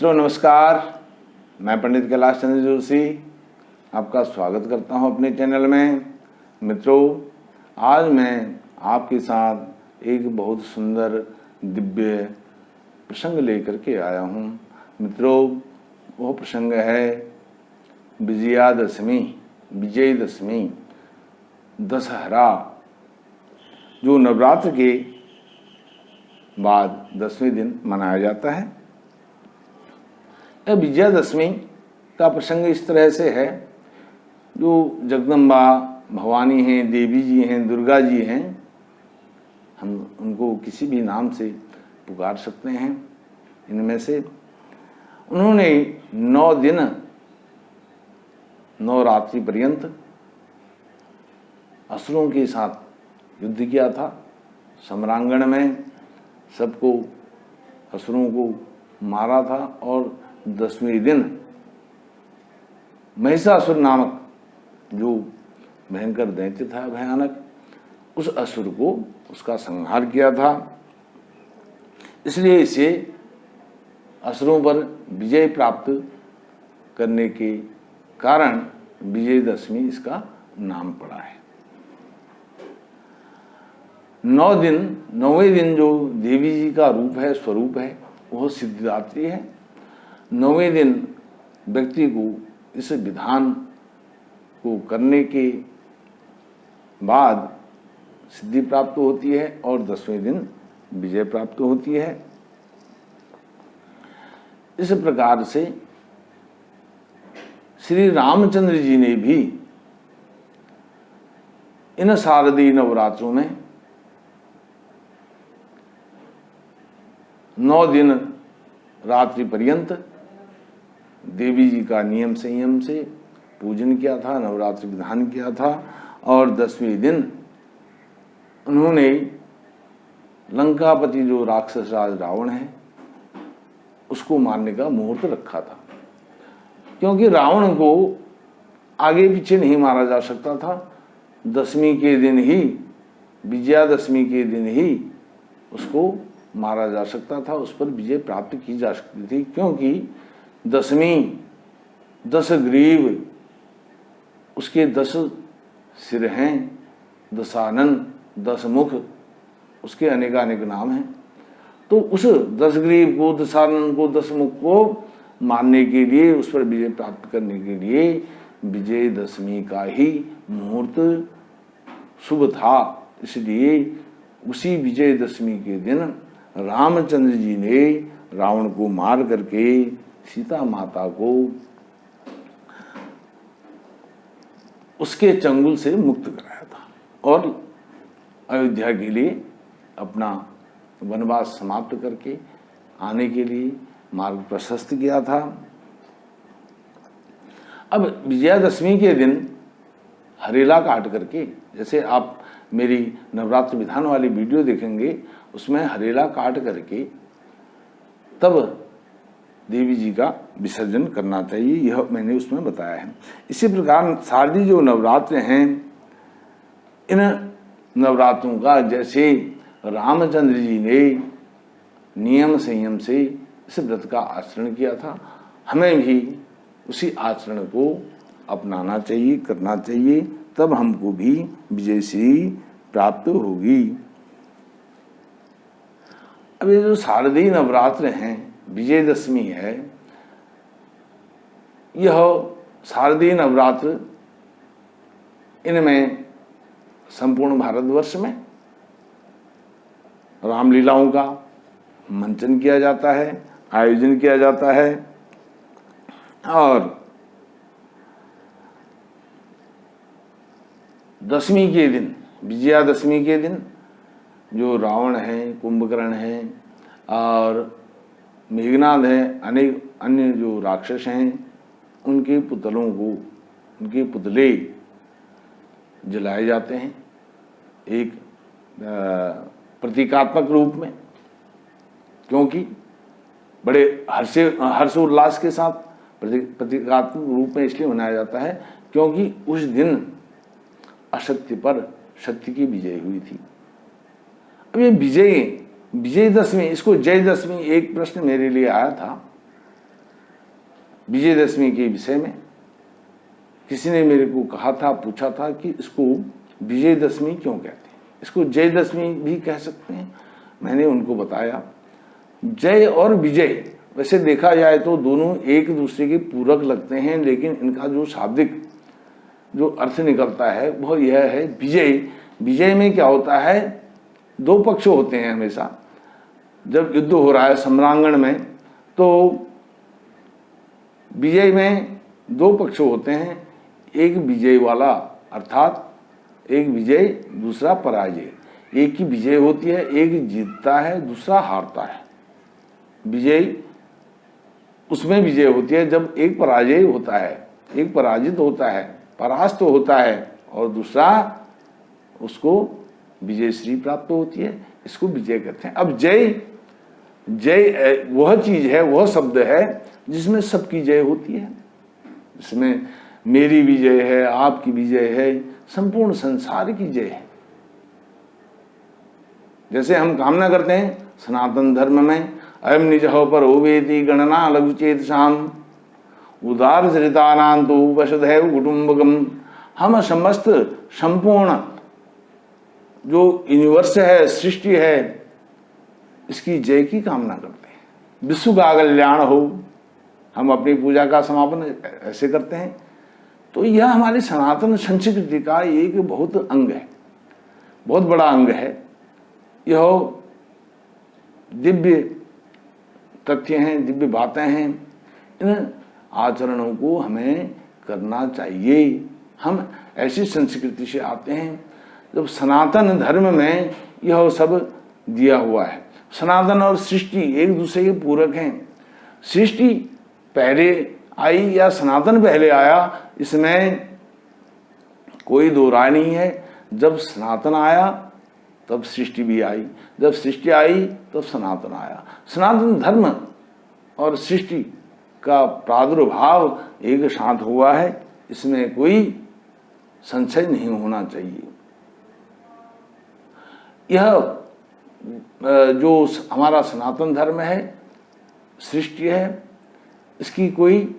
मित्रों नमस्कार, मैं पंडित कैलाश चंद्र जोशी आपका स्वागत करता हूं अपने चैनल में। मित्रों, आज मैं आपके साथ एक बहुत सुंदर दिव्य प्रसंग लेकर के आया हूं। मित्रों, वो प्रसंग है विजयादशमी, विजयदशमी, दशहरा, जो नवरात्र के बाद 10वें दिन मनाया जाता है। यह विजयादशमी का प्रसंग इस तरह से है, जो जगदम्बा भवानी हैं, देवी जी हैं, दुर्गा जी हैं, हम उनको किसी भी नाम से पुकार सकते हैं। इनमें से उन्होंने 9 दिन 9 रात्रि पर्यंत असुरों के साथ युद्ध किया था। सम्रांगण में सबको, असुरों को मारा था और 10वें दिन महिषासुर नामक जो भयंकर दैत्य था, भयानक, उस असुर को उसका संहार किया था। इसलिए इसे असुरों पर विजय प्राप्त करने के कारण विजयदशमी इसका नाम पड़ा है। 9 दिन, 9वें दिन जो देवी जी का रूप है, स्वरूप है, वह सिद्धिदात्री है। 9वें दिन व्यक्ति को इस विधान को करने के बाद सिद्धि प्राप्त होती है और 10वें दिन विजय प्राप्त होती है। इस प्रकार से श्री रामचंद्र जी ने भी इन शारदीय नवरात्रों में 9 दिन रात्रि पर्यंत देवी जी का नियम संयम से पूजन किया था, नवरात्रि विधान किया था और 10वें दिन उन्होंने लंकापति जो राक्षस राज रावण है उसको मारने का मुहूर्त रखा था, क्योंकि रावण को आगे पीछे नहीं मारा जा सकता था। 10वीं के दिन ही, विजयादशमी के दिन ही उसको मारा जा सकता था, उस पर विजय प्राप्त की जा सकती थी, क्योंकि 10वीं 10 ग्रीव, उसके 10 सिर हैं, दशानन, 10 मुख, उसके अनेकानेक नाम हैं। तो उस 10 ग्रीव को, दशानन को, 10 मुख को मारने के लिए, उस पर विजय प्राप्त करने के लिए विजयदशमी का ही मुहूर्त शुभ था। इसलिए उसी विजयदशमी के दिन रामचंद्र जी ने रावण को मार करके सीता माता को उसके चंगुल से मुक्त कराया था और अयोध्या के लिए अपना वनवास समाप्त करके आने के लिए मार्ग प्रशस्त किया था। अब विजयादशमी के दिन हरेला काट करके, जैसे आप मेरी नवरात्र विधान वाली वीडियो देखेंगे, उसमें हरेला काट करके तब देवी जी का विसर्जन करना चाहिए, यह मैंने उसमें बताया है। इसी प्रकार शारदीय जो नवरात्र हैं, इन नवरात्रों का जैसे रामचंद्र जी ने नियम संयम से इस व्रत का आचरण किया था, हमें भी उसी आचरण को अपनाना चाहिए, करना चाहिए, तब हमको भी विजय श्री प्राप्त होगी। अब ये जो शारदीय नवरात्र हैं, विजयदशमी है, यह शारदीय नवरात्र, इनमें संपूर्ण भारतवर्ष में रामलीलाओं का मंचन किया जाता है, आयोजन किया जाता है और 10वीं के दिन, विजयादशमी के दिन, जो रावण हैं, कुंभकर्ण हैं और मेघनाद हैं, अनेक अन्य जो राक्षस हैं, उनके पुतलों को, उनके पुतले जलाए जाते हैं एक प्रतीकात्मक रूप में, क्योंकि बड़े हर्षोल्लास के साथ प्रतीकात्मक रूप में इसलिए मनाया जाता है क्योंकि उस दिन असत्य पर सत्य की विजय हुई थी। अब ये विजयदशमी, इसको जयदशमी, एक प्रश्न मेरे लिए आया था विजयदशमी के विषय में किसी ने मेरे को कहा था, पूछा था कि इसको विजयदशमी क्यों कहते हैं, इसको जयदशमी भी कह सकते हैं। मैंने उनको बताया जय और विजय वैसे देखा जाए तो दोनों एक दूसरे के पूरक लगते हैं, लेकिन इनका जो शाब्दिक जो अर्थ निकलता है वह यह है विजय। विजय में क्या होता है, दो पक्ष होते हैं हमेशा। जब युद्ध हो रहा है सम्रांगण में तो विजय में दो पक्ष होते हैं, एक विजय वाला अर्थात एक विजय दूसरा पराजय। एक की विजय होती है, एक जीतता है दूसरा हारता है। विजय उसमें विजय होती है जब एक पराजय होता है, एक पराजित होता है, परास्त होता है, और दूसरा उसको विजय श्री प्राप्त होती है, इसको विजय कहते हैं। अब जय, जय वह चीज है, वह शब्द है जिसमें सबकी जय होती है, जिसमें मेरी विजय है, आपकी विजय है, संपूर्ण संसार की जय है। जैसे हम कामना करते हैं सनातन धर्म में अयम निजह पर ओवेति गणना लघुचेत शाम उदार चरितानां तो वसुधैव कुटुंबकम। हम समस्त संपूर्ण जो यूनिवर्स है, सृष्टि है, इसकी जय की कामना करते हैं। विश्व का कल्याण हो, हम अपनी पूजा का समापन ऐसे करते हैं। तो यह हमारी सनातन संस्कृति का एक बहुत अंग है, बहुत बड़ा अंग है। यह दिव्य तथ्य हैं, दिव्य बातें हैं। इन आचरणों को हमें करना चाहिए। हम ऐसी संस्कृति से आते हैं जब सनातन धर्म में यह सब दिया हुआ है। सनातन और सृष्टि एक दूसरे के पूरक हैं। सृष्टि पहले आई या सनातन पहले आया, इसमें कोई दो राय नहीं है। जब सनातन आया तब सृष्टि भी आई, जब सृष्टि आई तब सनातन आया। सनातन धर्म और सृष्टि का प्रादुर्भाव एक साथ हुआ है, इसमें कोई संशय नहीं होना चाहिए। यह जो हमारा सनातन धर्म है, सृष्टि है, इसकी कोई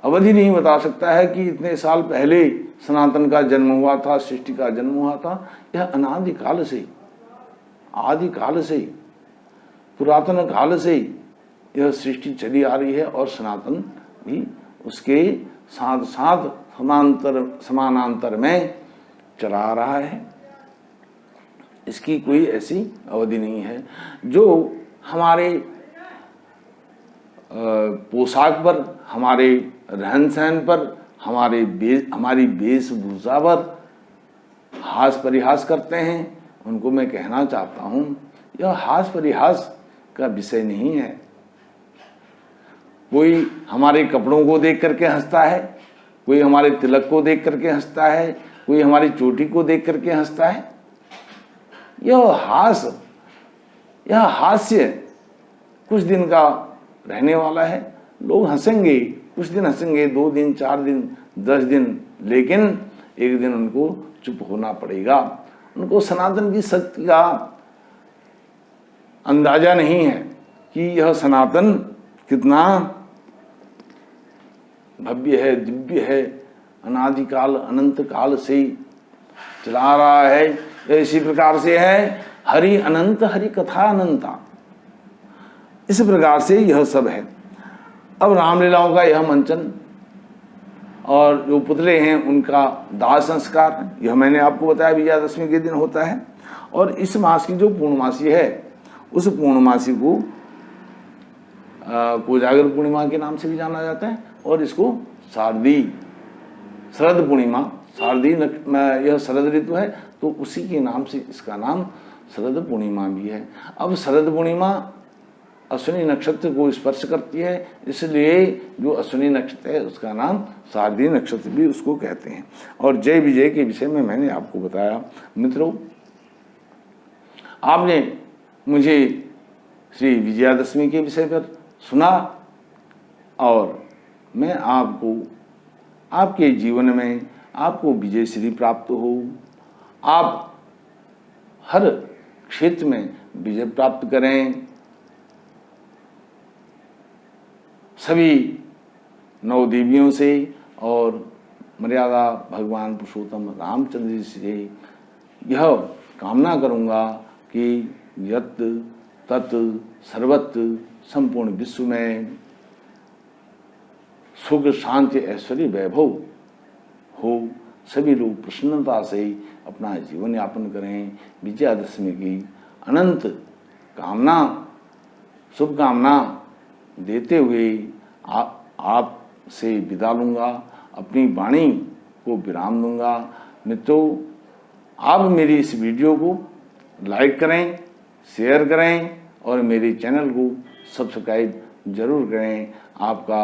अवधि नहीं बता सकता है कि इतने साल पहले सनातन का जन्म हुआ था, सृष्टि का जन्म हुआ था। यह अनादिकाल से, आदिकाल से, पुरातन काल से यह सृष्टि चली आ रही है और सनातन भी उसके साथ साथ समानांतर में चला आ रहा है। इसकी कोई ऐसी अवधि नहीं है। जो हमारे पोशाक पर, हमारे रहन सहन पर, हमारी वेशभूषा पर हास परिहास करते हैं, उनको मैं कहना चाहता हूँ यह हास परिहास का विषय नहीं है। कोई हमारे कपड़ों को देख करके हंसता है, कोई हमारे तिलक को देख करके हंसता है, कोई हमारी चोटी को देख करके हंसता है। यह हास्य कुछ दिन का रहने वाला है। लोग हंसेंगे, कुछ दिन हंसेंगे, 2 दिन, 4 दिन, 10 दिन, लेकिन एक दिन उनको चुप होना पड़ेगा। उनको सनातन की शक्ति का अंदाजा नहीं है कि यह सनातन कितना भव्य है, दिव्य है, अनादिकाल अनंत काल से चला रहा है। इसी प्रकार से है हरि अनंत, हरि कथा अनंता, इस प्रकार से यह सब है। अब रामलीलाओं का यह मंचन और जो पुतले हैं उनका दाह संस्कार, यह मैंने आपको बताया विजयादशमी के दिन होता है। और इस मास की जो पूर्णमासी है, उस पूर्णमासी को कोजागर पूर्णिमा के नाम से भी जाना जाता है, और इसको शारदी शरद पूर्णिमा, शारदी यह शरद ऋतु है तो उसी के नाम से इसका नाम शरद पूर्णिमा भी है। अब शरद पूर्णिमा अश्विनी नक्षत्र को स्पर्श करती है, इसलिए जो अश्विनी नक्षत्र है उसका नाम शारदीय नक्षत्र भी उसको कहते हैं। और जय विजय के विषय में मैंने आपको बताया। मित्रों, आपने मुझे श्री विजयादशमी के विषय पर सुना, और मैं आपको आपके जीवन में आपको विजय श्री प्राप्त हो, आप हर क्षेत्र में विजय प्राप्त करें, सभी नौ देवियों से और मर्यादा भगवान पुरुषोत्तम रामचंद्र जी से यह कामना करूँगा कि यत तत् सर्वत्र संपूर्ण विश्व में सुख शांति ऐश्वर्य वैभव हो, सभी लोग प्रसन्नता से अपना जीवन यापन करें। विजयादशमी की अनंत कामना शुभकामना देते हुए आप से विदा लूँगा, अपनी वाणी को विराम दूंगा। मित्रों, आप मेरी इस वीडियो को लाइक करें, शेयर करें और मेरे चैनल को सब्सक्राइब जरूर करें। आपका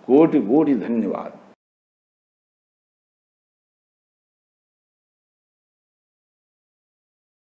कोटि कोटि धन्यवाद।